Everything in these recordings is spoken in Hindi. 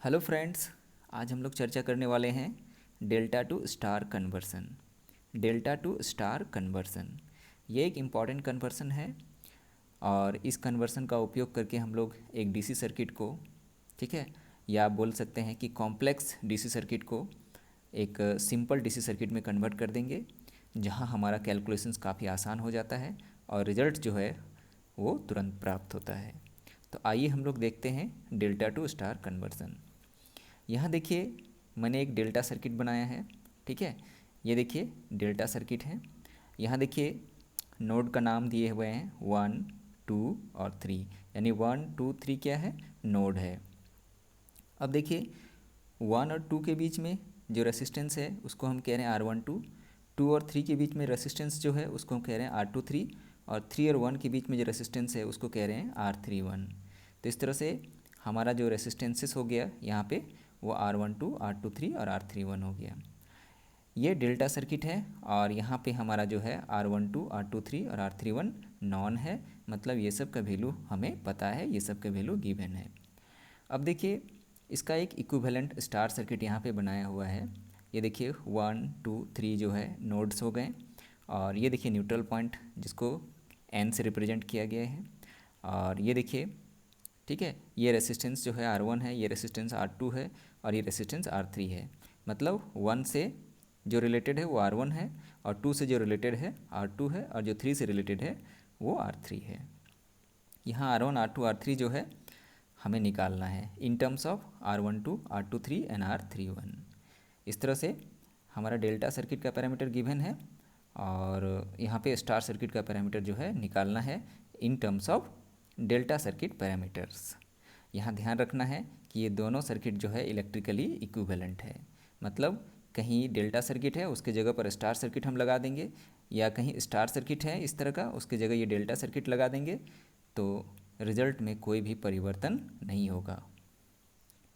हेलो फ्रेंड्स, आज हम लोग चर्चा करने वाले हैं delta two star conversion. Delta two star conversion ये एक इम्पॉर्टेंट कन्वर्सन है और इस कन्वर्सन का उपयोग करके हम लोग एक डीसी सर्किट को, ठीक है, या आप बोल सकते हैं कि कॉम्प्लेक्स डीसी सर्किट को एक सिंपल डीसी सर्किट में कन्वर्ट कर देंगे, जहां हमारा कैलकुलेशंस काफ़ी आसान हो जाता है और रिज़ल्ट जो है वो तुरंत प्राप्त होता है। तो आइए हम लोग देखते हैं डेल्टा टू स्टार कन्वर्सन। यहाँ देखिए, मैंने एक डेल्टा सर्किट बनाया है, ठीक है। ये देखिए डेल्टा सर्किट है। यहाँ देखिए नोड का नाम दिए हुए हैं 1, 2 और 3, यानी 1, 2, 3 क्या है, नोड है। अब देखिए 1 और 2 के बीच में जो रेसिस्टेंस है उसको हम कह रहे हैं R12। 2 और 3 के बीच में रेसिस्टेंस जो है उसको हम कह रहे हैं R23, और 3 और 1 के बीच में जो रेसिस्टेंस है उसको कह रहे हैं R31। तो इस तरह से हमारा जो रेसिस्टेंसेस हो गया यहाँ पे वो R12, R23 और R31 हो गया। ये डेल्टा सर्किट है और यहाँ पे हमारा जो है R12, R23 और R31 नॉन है, मतलब ये सब का वैल्यू हमें पता है, ये सब का वैल्यू गिवन है। अब देखिए इसका एक इक्विवेलेंट स्टार सर्किट यहाँ पे बनाया हुआ है। ये देखिए 1, 2, 3 जो है नोड्स हो गए, और ये देखिए न्यूट्रल पॉइंट जिसको N से रिप्रेजेंट किया गया है। और ये देखिए, ठीक है, ये रेसिस्टेंस जो है R1 है, ये रेसिस्टेंस R2 है और ये रेसिस्टेंस R3 है। मतलब 1 से जो रिलेटेड है वो R1 है, और 2 से जो रिलेटेड है R2 है, और जो 3 से रिलेटेड है वो R3 है। यहाँ R1, R2, R3 जो है हमें निकालना है in terms of R12, R23 and R31। इस तरह से हमारा डेल्टा सर्किट का पैरामीटर गिवन है और यहाँ पे स्टार सर्किट का पैरामीटर जो है निकालना है in terms of delta circuit parameters. यहाँ ध्यान रखना है कि ये दोनों सर्किट जो है इलेक्ट्रिकली इक्विवेलेंट है, मतलब कहीं डेल्टा सर्किट है उसके जगह पर स्टार सर्किट हम लगा देंगे, या कहीं स्टार सर्किट है इस तरह का उसके जगह ये डेल्टा सर्किट लगा देंगे, तो रिज़ल्ट में कोई भी परिवर्तन नहीं होगा,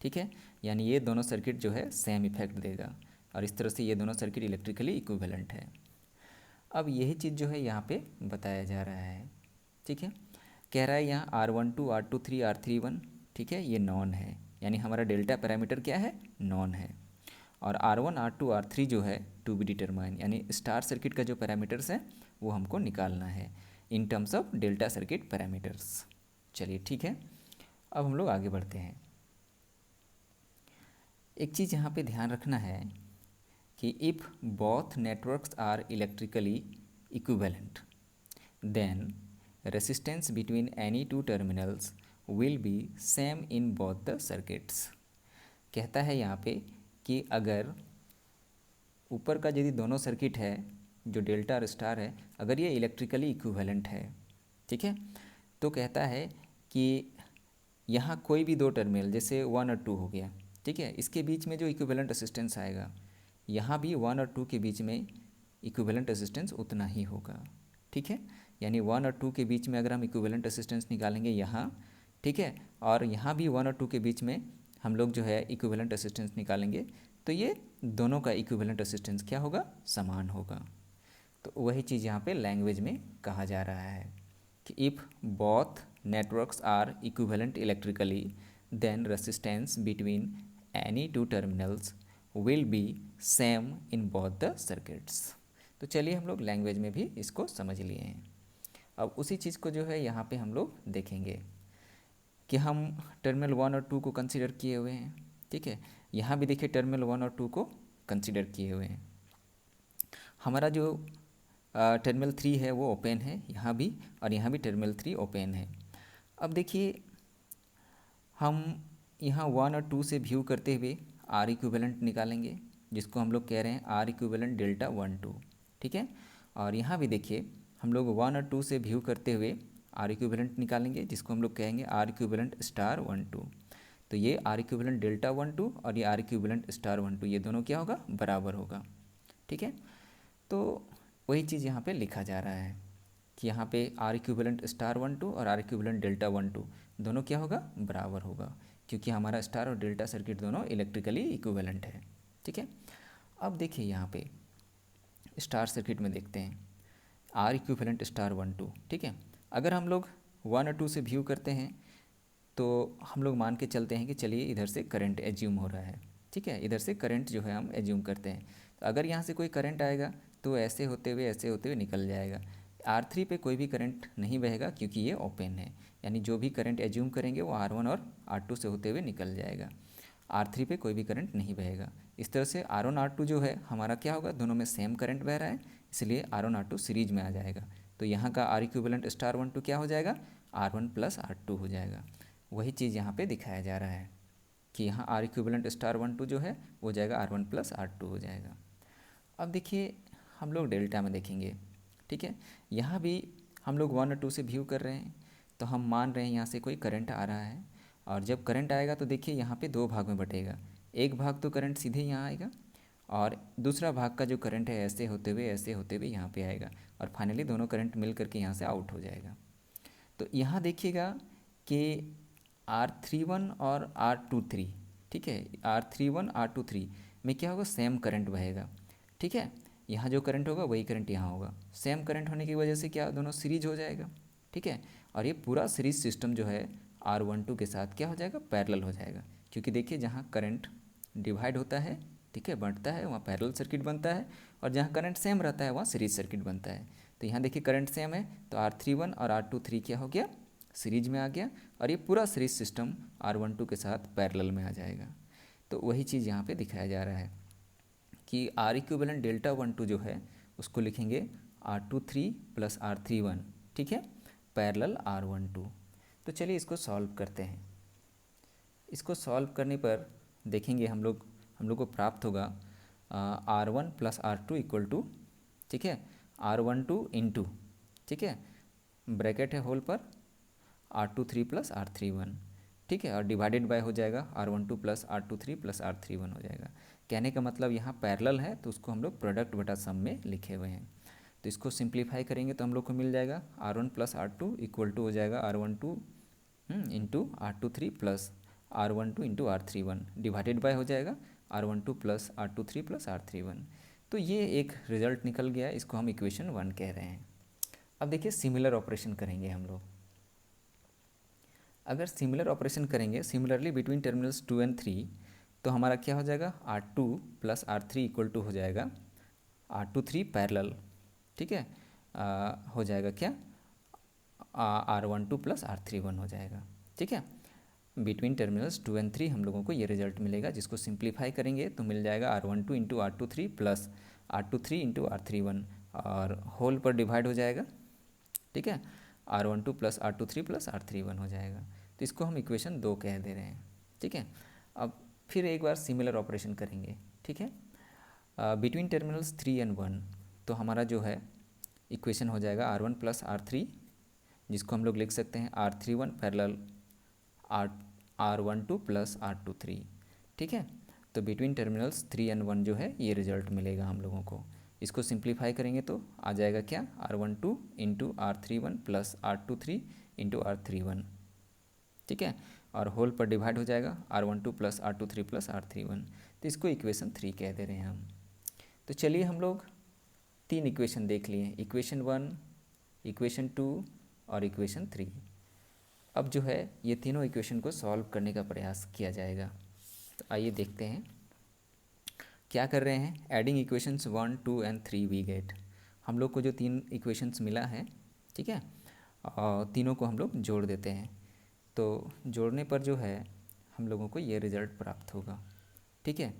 ठीक है। यानी ये दोनों सर्किट जो है सेम इफेक्ट देगा और इस तरह से ये दोनों सर्किट इलेक्ट्रिकली इक्विवेलेंट है। अब यही चीज़ जो है यहाँ पे बताया जा रहा है, ठीक है। कह रहा है यहाँ R12, R23, R31, ठीक है, ये नॉन है, यानी हमारा डेल्टा पैरामीटर क्या है, नॉन है। और R1, R2, R3 जो है टू बी डिटरमाइन, यानी स्टार सर्किट का जो पैरामीटर्स है वो हमको निकालना है in terms of delta circuit parameters. चलिए ठीक है, अब हम लोग आगे बढ़ते हैं। एक चीज़ यहाँ पे ध्यान रखना है कि if both networks are electrically equivalent then resistance between any two terminals will be same in both the circuits. कहता है यहाँ पे कि अगर ऊपर का यदि दोनों सर्किट है जो डेल्टा और स्टार है, अगर ये इलेक्ट्रिकली इक्विवेलेंट है, ठीक है, तो कहता है कि यहाँ कोई भी दो टर्मिनल जैसे 1 और 2 हो गया, ठीक है, इसके बीच में जो इक्विवेलेंट रेसिस्टेंस आएगा, यहाँ भी 1 और 2 के बीच में इक्विवेलेंट रेसिस्टेंस उतना ही होगा, ठीक है। यानी 1 और 2 के बीच में अगर हम इक्विवेलेंट रेसिस्टेंस निकालेंगे यहाँ, ठीक है, और यहाँ भी 1 और 2 के बीच में हम लोग जो है इक्विवेलेंट रेसिस्टेंस निकालेंगे, तो ये दोनों का इक्विवेलेंट रेसिस्टेंस क्या होगा, समान होगा। तो वही चीज़ यहाँ पे लैंग्वेज में कहा जा रहा है कि if both networks are equivalent electrically then resistance between any two terminals will be same in both the circuits. तो चलिए हम लोग लैंग्वेज में भी इसको समझ लिए हैं। अब उसी चीज़ को जो है यहाँ पे हम लोग देखेंगे कि हम टर्मिनल 1 और 2 को कंसीडर किए हुए हैं, ठीक है। यहाँ भी देखिए टर्मिनल 1 और 2 को कंसीडर किए हुए हैं। हमारा जो टर्मिनल 3 है वो ओपन है यहाँ भी, और यहाँ भी टर्मिनल 3 ओपन है। अब देखिए हम यहाँ 1 और 2 से व्यू करते हुए आर इक्विवेलेंट निकालेंगे, जिसको हम लोग कह रहे हैं आर इक्विवेलेंट डेल्टा 1, 2, ठीक है। और यहाँ भी देखिए हम लोग 1 और 2 से व्यू करते हुए आर इक्विवेलेंट निकालेंगे, जिसको हम लोग कहेंगे आर इक्विवेलेंट स्टार 1, 2। तो ये आर इक्विवेलेंट डेल्टा 1, 2 और ये आर इक्विवेलेंट स्टार 1, 2, ये दोनों क्या होगा, बराबर होगा, ठीक है। तो वही चीज़ यहाँ पे लिखा जा रहा है कि यहाँ पे आर इक्विवेलेंट स्टार 1, 2 और आर इक्विवेलेंट डेल्टा 1, 2 दोनों क्या होगा, बराबर होगा, क्योंकि हमारा स्टार और डेल्टा सर्किट दोनों इलेक्ट्रिकली इक्विवेलेंट है, ठीक है। अब देखिए यहाँ पे स्टार सर्किट में देखते हैं आर इक्विवेलेंट स्टार 1, 2, ठीक है। अगर हम लोग 1 और 2 से व्यू करते हैं तो हम लोग मान के चलते हैं कि चलिए इधर से करंट एज्यूम हो रहा है, ठीक है, इधर से करंट जो है हम एज्यूम करते हैं। तो अगर यहाँ से कोई करंट आएगा तो ऐसे होते हुए निकल जाएगा। R3 पे कोई भी करंट नहीं बहेगा क्योंकि ये ओपन है, यानी जो भी करंट एज्यूम करेंगे वो R1 और R2 से होते हुए निकल जाएगा। R3 पे कोई भी करंट नहीं बहेगा। इस तरह से R1 R2 जो है हमारा क्या होगा, दोनों में सेम करंट बह रहा है, इसलिए R1 R2 सीरीज में आ जाएगा। तो यहाँ का R इक्विवेलेंट स्टार 1 2 क्या हो जाएगा, R1 प्लस R2 हो जाएगा। वही चीज़ यहाँ पे दिखाया जा रहा है कि यहाँ R इक्विवेलेंट स्टार 1 2 जो है वो जाएगा R1 प्लस R2 हो जाएगा। अब देखिए हम लोग डेल्टा में देखेंगे, ठीक है, यहाँ भी हम लोग 1 और 2 से व्यू कर रहे हैं। तो हम मान रहे हैं यहाँ से कोई करंट आ रहा है, और जब करंट आएगा तो देखिए यहाँ पे दो भाग में बटेगा। एक भाग तो करंट सीधे यहाँ आएगा, और दूसरा भाग का जो करंट है ऐसे होते हुए यहाँ पे आएगा, और फाइनली दोनों करंट मिल करके यहाँ से आउट हो जाएगा। तो यहाँ देखिएगा कि R31 और R23, ठीक है, R31 R23 में क्या होगा, सेम करंट बहेगा, ठीक है। यहाँ जो करंट होगा वही करंट यहाँ होगा। सेम करंट होने की वजह से क्या दोनों सीरीज हो जाएगा, ठीक है। और ये पूरा सीरीज सिस्टम जो है R12 के साथ क्या हो जाएगा, पैरेलल हो जाएगा। क्योंकि देखिए जहाँ करंट डिवाइड होता है, ठीक है, बढ़ता है, वहाँ पैरेलल सर्किट बनता है, और जहाँ करंट सेम रहता है वहाँ सीरीज सर्किट बनता है। तो यहाँ देखिए करंट सेम है तो R31 और R23 क्या हो गया, सीरीज में आ गया, और ये पूरा सीरीज सिस्टम R12 के साथ पैरेलल में आ जाएगा। तो वही चीज़ यहाँ पे दिखाया जा रहा है कि R इक्विवेलेंट डेल्टा 1 2 जो है उसको लिखेंगे R23 प्लस R31, ठीक है, पैरेलल R12। तो चलिए इसको सॉल्व करते हैं। इसको सॉल्व करने पर देखेंगे हम लोग को प्राप्त होगा R1 plus R2 equal to, ठीक है, R12 इंटू, ठीक है, ब्रैकेट है होल पर R23 प्लस R31, ठीक है, और डिवाइडेड बाय हो जाएगा R12 plus R23 plus R31 हो जाएगा। कहने का मतलब यहाँ पैरेलल है तो उसको हम लोग प्रोडक्ट बटा सम में लिखे हुए हैं। तो इसको सिंप्लीफाई करेंगे तो हम लोग को मिल जाएगा R1 plus R2 equal to हो जाएगा R12 into R23 plus R12 into R31, divided by हो जाएगा R12 plus R23 plus R31। तो ये एक रिजल्ट निकल गया, इसको हम इक्वेशन 1 कह रहे हैं। अब देखिए सिमिलर ऑपरेशन करेंगे हम लोग। अगर सिमिलर ऑपरेशन करेंगे सिमिलरली बिटवीन टर्मिनल्स 2 एंड 3, तो हमारा क्या हो जाएगा, R2 plus R3 equal to हो जाएगा R23 पैरेलल, ठीक है, हो जाएगा क्या, R12 प्लस R31 हो जाएगा, ठीक है। बिटवीन टर्मिनल्स 2 एंड 3 हम लोगों को ये रिजल्ट मिलेगा, जिसको सिंप्लीफाई करेंगे तो मिल जाएगा R12 into R23 plus R23 into R31, और होल पर डिवाइड हो जाएगा, ठीक है, R12 plus R23 plus R31 हो जाएगा। तो इसको हम इक्वेशन 2 कह दे रहे हैं, ठीक है। अब फिर एक बार सिमिलर ऑपरेशन करेंगे, ठीक है, बिटवीन टर्मिनल्स 3 एंड 1, तो हमारा जो है इक्वेशन हो जाएगा R1 प्लस R3, जिसको हम लोग लिख सकते हैं R31 parallel R12 plus R23, ठीक है। तो बिटवीन टर्मिनल्स 3 एंड 1 जो है ये रिजल्ट मिलेगा हम लोगों को। इसको सिंप्लीफाई करेंगे तो आ जाएगा क्या, R12 into R31 plus R23 into R31, ठीक है, और होल पर डिवाइड हो जाएगा R12 plus R23 plus R31। तो इसको इक्वेशन 3 कह दे रहे हैं हम। तो चलिए हम लोग 3 इक्वेशन देख लिए, इक्वेशन 1, इक्वेशन 2 और इक्वेशन 3। अब जो है ये तीनों इक्वेशन को सॉल्व करने का प्रयास किया जाएगा। तो आइए देखते हैं क्या कर रहे हैं। Adding equations 1 2 and 3 we get, हम लोग को जो 3 इक्वेशंस मिला है, ठीक है, और तीनों को हम लोग जोड़ देते हैं। तो जोड़ने पर जो है हम लोगों को ये रिज़ल्ट प्राप्त होगा, ठीक है।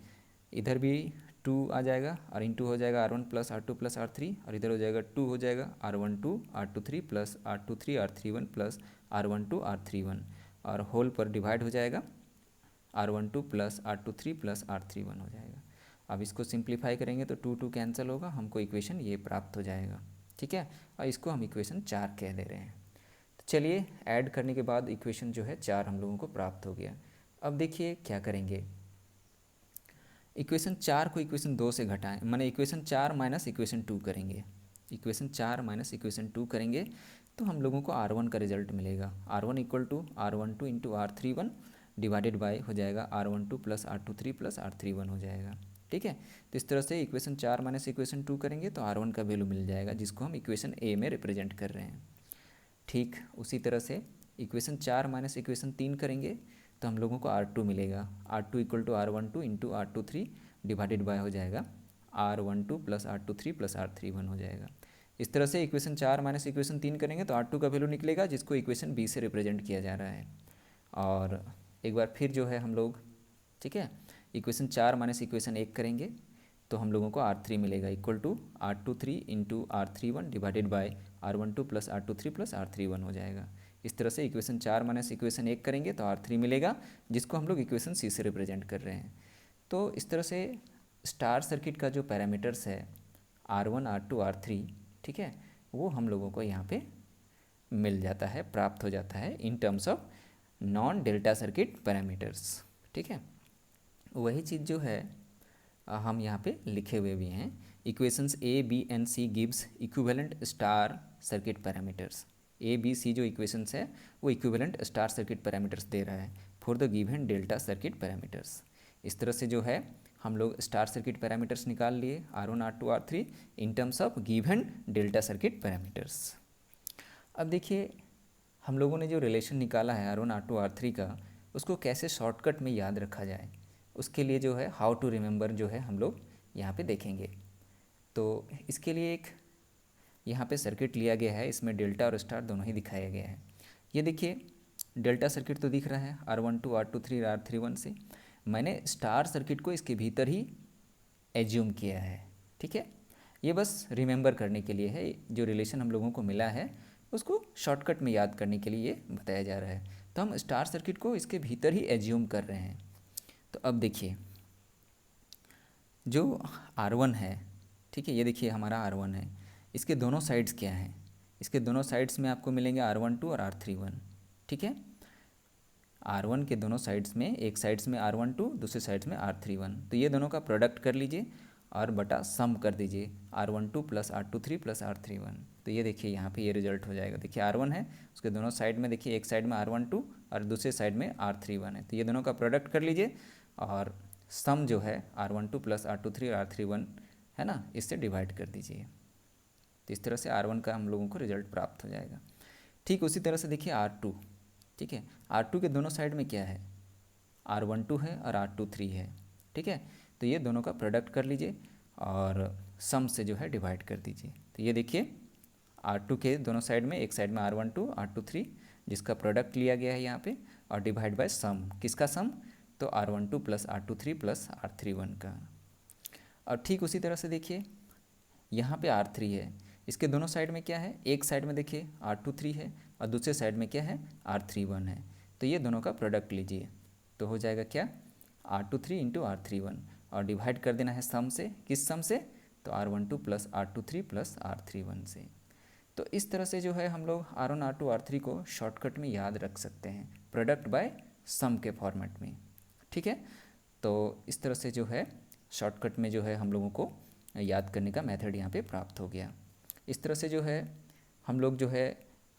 इधर भी 2 आ जाएगा और इंटू हो जाएगा R1 plus R2 plus R3, और इधर हो जाएगा 2 हो जाएगा R12 R23 plus R23 R31 plus R12 R31, और होल पर डिवाइड हो जाएगा R12 plus R23 plus R31 हो जाएगा। अब इसको सिंप्लीफाई करेंगे तो 2 2 कैंसिल होगा, हमको इक्वेशन ये प्राप्त हो जाएगा, ठीक है, और इसको हम इक्वेशन 4 कह दे रहे हैं। तो चलिए ऐड करने के बाद इक्वेशन जो है 4 हम लोगों को प्राप्त हो गया। अब देखिए क्या करेंगे, इक्वेशन 4 को इक्वेशन 2 से घटाएं, माने इक्वेशन 4 माइनस इक्वेशन 2 करेंगे। इक्वेशन 4 माइनस इक्वेशन 2 करेंगे तो हम लोगों को R1 का रिजल्ट मिलेगा। R1 equal to R12 into R31 divided by हो जाएगा R12 plus R23 plus R31 हो जाएगा, ठीक है। तो इस तरह से इक्वेशन 4 माइनस इक्वेशन 2 करेंगे तो R1 का वैल्यू मिल जाएगा, जिसको हम इक्वेशन A में रिप्रेजेंट कर रहे हैं। ठीक उसी तरह से इक्वेशन 4 माइनस इक्वेशन 3 करेंगे तो हम लोगों को R2 मिलेगा। R2 equal to R12 into R23 divided by हो जाएगा R12 plus R23 plus R31 हो जाएगा। इस तरह से इक्वेशन 4 माइनस इक्वेशन 3 करेंगे तो R2 का वैल्यू निकलेगा, जिसको इक्वेशन बी से रिप्रेजेंट किया जा रहा है। और एक बार फिर जो है हम लोग, ठीक है, इक्वेशन 4 माइनस इक्वेशन 1 करेंगे तो हम लोगों को R3 मिलेगा equal to R23 into R31 divided by R12 plus R23 plus R31 हो जाएगा। इस तरह से इक्वेशन 4 माइनस इक्वेशन 1 करेंगे तो R3 मिलेगा, जिसको हम लोग इक्वेशन सी से रिप्रेजेंट कर रहे हैं। तो इस तरह से स्टार सर्किट का जो पैरामीटर्स है R1 R2 R3, ठीक है, वो हम लोगों को यहाँ पे मिल जाता है, प्राप्त हो जाता है in terms of non delta circuit parameters. ठीक है, वही चीज़ जो है हम यहाँ पे लिखे हुए भी हैं। Equations A B and C gives equivalent star circuit parameters. A B C जो इक्वेशंस है वो इक्विवेलेंट स्टार सर्किट पैरामीटर्स दे रहा है for the given delta circuit parameters. इस तरह से जो है हम लोग स्टार सर्किट पैरामीटर्स निकाल लिए R1 R2 R3 in terms of given delta circuit parameters. अब देखिए हम लोगों ने जो रिलेशन निकाला है R1 R2 R3 का, उसको कैसे शॉर्टकट में याद रखा जाए, उसके लिए जो है हाउ टू रिमेंबर जो है हम लोग यहाँ पे देखेंगे। तो इसके लिए एक यहाँ पे सर्किट लिया गया है, इसमें डेल्टा और स्टार दोनों ही दिखाया गया है। ये देखिए डेल्टा सर्किट तो दिख रहा है R12 R23 R31 से, मैंने स्टार सर्किट को इसके भीतर ही एज्यूम किया है। ठीक है, ये बस रिमेंबर करने के लिए है, जो रिलेशन हम लोगों को मिला है उसको शॉर्टकट में याद करने के लिए ये बताया जा रहा है। तो हम स्टार सर्किट को इसके भीतर ही एज्यूम कर रहे हैं। तो अब देखिए जो R1 है, ठीक है, ये देखिए हमारा R1 है, इसके दोनों साइड्स क्या हैं, इसके दोनों साइड्स में आपको मिलेंगे R12 और R31। ठीक है, R1 के दोनों साइड्स में, एक साइड्स में R12 दूसरे साइड्स में R31, तो ये दोनों का प्रोडक्ट कर लीजिए और बटा सम कर दीजिए R12 plus R23 plus R31। तो ये देखिए यहाँ पे ये रिजल्ट हो जाएगा। देखिए R1 है, उसके दोनों साइड में देखिए एक साइड में R12 और दूसरे साइड में R31 है, तो ये दोनों का प्रोडक्ट कर लीजिए और सम जो है R12 प्लस R23 और R31 है ना, इससे डिवाइड कर दीजिए। तो इस तरह से R1 का हम लोगों को रिजल्ट प्राप्त हो जाएगा। ठीक उसी तरह से देखिए R2, ठीक है, R2 के दोनों साइड में क्या है, R12 है और R23 है। ठीक है, तो ये दोनों का प्रोडक्ट कर लीजिए और सम से जो है डिवाइड कर दीजिए। तो ये देखिए R2 के दोनों साइड में, एक साइड में R12 R23 जिसका प्रोडक्ट लिया गया है यहाँ पे, और डिवाइड बाय सम, किसका सम, तो R12 plus R23 plus R31 का। और ठीक उसी तरह से देखिए यहाँ पे R3 है, इसके दोनों साइड में क्या है, एक साइड में देखिए R23 है और दूसरे साइड में क्या है, R31 है। तो ये दोनों का प्रोडक्ट लीजिए, तो हो जाएगा क्या, R23 इंटू R31 और डिवाइड कर देना है सम से, किस सम से, तो R12 plus R23 plus R31 से। तो इस तरह से जो है हम लोग R1 R2 R3 को शॉर्टकट में याद रख सकते हैं, प्रोडक्ट बाय सम के फॉर्मेट में। ठीक है, तो इस तरह से जो है शॉर्टकट में जो है हम लोगों को याद करने का मेथड यहाँ पे प्राप्त हो गया। इस तरह से जो है हम लोग जो है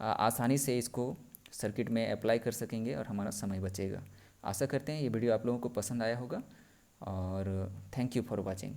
आसानी से इसको सर्किट में अप्लाई कर सकेंगे और हमारा समय बचेगा। आशा करते हैं ये वीडियो आप लोगों को पसंद आया होगा और थैंक यू फॉर वॉचिंग।